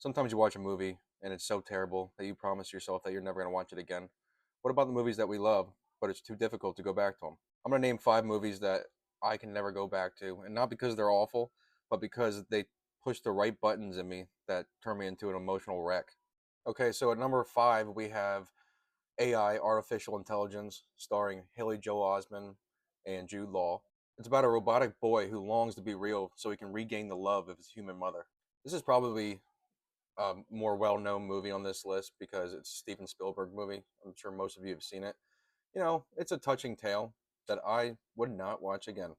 Sometimes you watch a movie and it's so terrible that you promise yourself that you're never going to watch it again. What about the movies that we love, but it's too difficult to go back to them? I'm going to name 5 movies that I can never go back to, and not because they're awful, but because they push the right buttons in me that turn me into an emotional wreck. Okay, so at number 5, we have AI, Artificial Intelligence, starring Haley Joel Osment and Jude Law. It's about a robotic boy who longs to be real so he can regain the love of his human mother. This is probably more well-known movie on this list because it's a Steven Spielberg movie. I'm sure most of you have seen it. It's a touching tale that I would not watch again.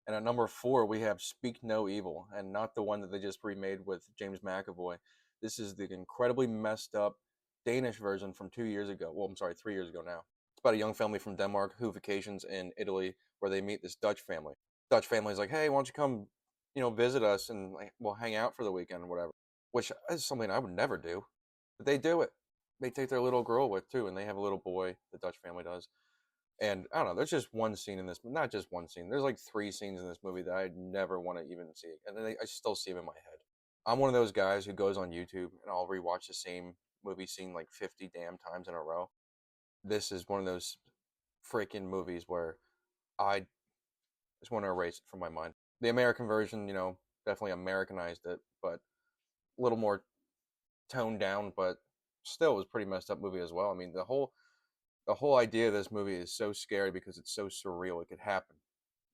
And at number 4, we have Speak No Evil, and not the one that they just remade with James McAvoy. This is the incredibly messed up Danish version from 2 years ago. Well, I'm sorry, 3 years ago now. It's about a young family from Denmark who vacations in Italy where they meet this Dutch family. Dutch family's like, hey, why don't you come, visit us and like we'll hang out for the weekend or whatever. Which is something I would never do. But they do it. They take their little girl with too, and they have a little boy, the Dutch family does. And I don't know, there's just one scene in this, not just one scene. There's like 3 scenes in this movie that I'd never want to even see, and then I still see them in my head. I'm one of those guys who goes on YouTube and I'll rewatch the same movie scene like 50 damn times in a row. This is one of those freaking movies where I just want to erase it from my mind. The American version, definitely Americanized it, but a little more toned down, but still was pretty messed up movie as well. I mean, the whole idea of this movie is so scary because it's so surreal. It could happen.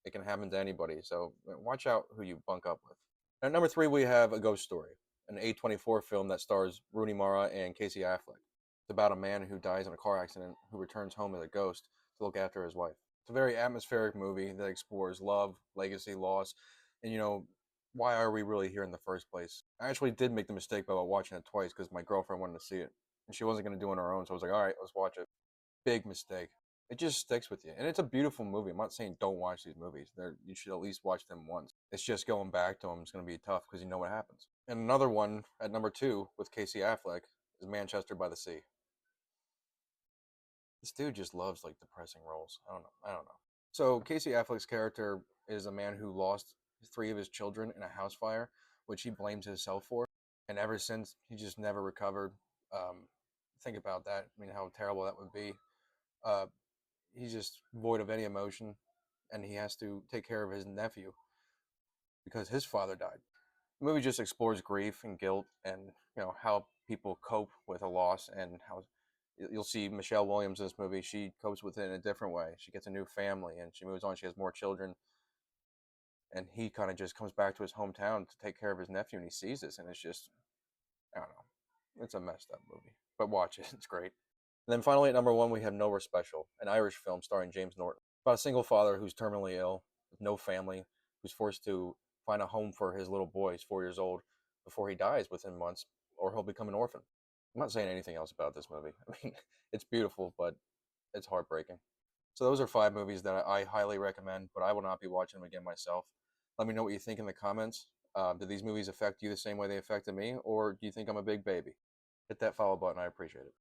It can happen to anybody. So watch out who you bunk up with. At number 3, we have A Ghost Story, an A24 film that stars Rooney Mara and Casey Affleck. It's about a man who dies in a car accident who returns home as a ghost to look after his wife. It's a very atmospheric movie that explores love, legacy, loss, and why are we really here in the first place? I actually did make the mistake about watching it twice because my girlfriend wanted to see it and she wasn't going to do it on her own. So I was like, all right, let's watch it. Big mistake. It just sticks with you, and it's a beautiful movie. I'm not saying don't watch these movies. You should at least watch them once. It's just going back to them is going to be tough because you know what happens. And another one at number 2 with Casey Affleck is Manchester by the Sea. This dude just loves like depressing roles. I don't know. I don't know. So Casey Affleck's character is a man who lost 3 of his children in a house fire, which he blames himself for, and ever since he just never recovered. Um, think about that. I mean, how terrible that would be. Uh, he's just void of any emotion, and he has to take care of his nephew because his father died. The movie just explores grief and guilt, and how people cope with a loss, and how you'll see Michelle Williams in this movie. She copes with it in a different way. She gets a new family, and she moves on. She has more children, and he kind of just comes back to his hometown to take care of his nephew, and he sees this, and it's just I don't know. It's a messed up movie, but watch it. It's great. And then finally at number 1, we have Nowhere Special, an Irish film starring James Norton. About a single father who's terminally ill, with no family, who's forced to find a home for his little boy. He's 4 years old before he dies within months, or he'll become an orphan. I'm not saying anything else about this movie. I mean, it's beautiful, but it's heartbreaking. So those are 5 movies that I highly recommend, but I will not be watching them again myself. Let me know what you think in the comments. Do these movies affect you the same way they affected me, or do you think I'm a big baby? Hit that follow button. I appreciate it.